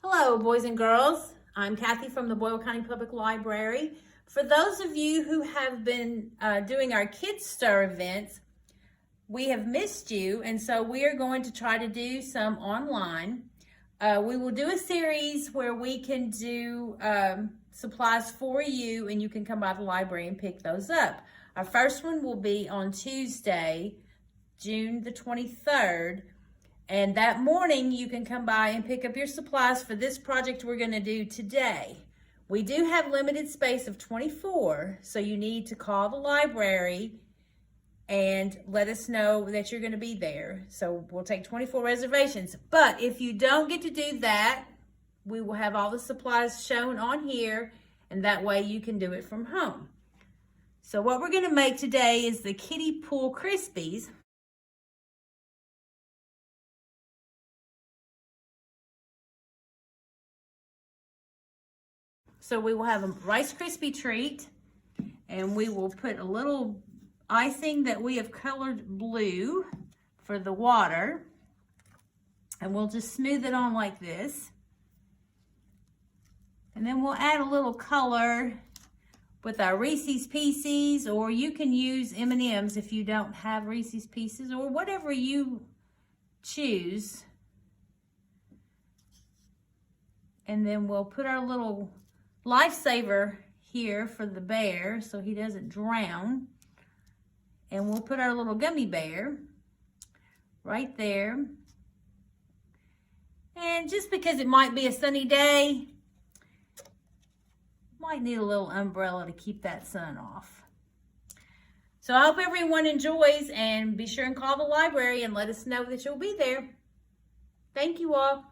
Hello, boys and girls. I'm Kathy from the Boyle County Public Library. For those of you who have been doing our KidStir events, we have missed you, and so we are going to try to do some online. We will do a series where we can do supplies for you, and you can come by the library and pick those up. Our first one will be on Tuesday, June the 23rd. And that morning, you can come by and pick up your supplies for this project we're going to do today. We do have limited space of 24, so you need to call the library and let us know that you're going to be there. So we'll take 24 reservations. But if you don't get to do that, we will have all the supplies shown on here, and that way you can do it from home. So what we're going to make today is the Kiddie Pool Krispies. So we will have a Rice Krispie treat, and we will put a little icing that we have colored blue for the water, and we'll just smooth it on like this. And then we'll add a little color with our Reese's Pieces, or you can use M&Ms if you don't have Reese's Pieces, or whatever you choose. And then we'll put our little Lifesaver here for the bear so he doesn't drown. And we'll put our little gummy bear right there. And just because it might be a sunny day, might need a little umbrella to keep that sun off. So I hope everyone enjoys, and be sure and call the library and let us know that you'll be there. Thank you all.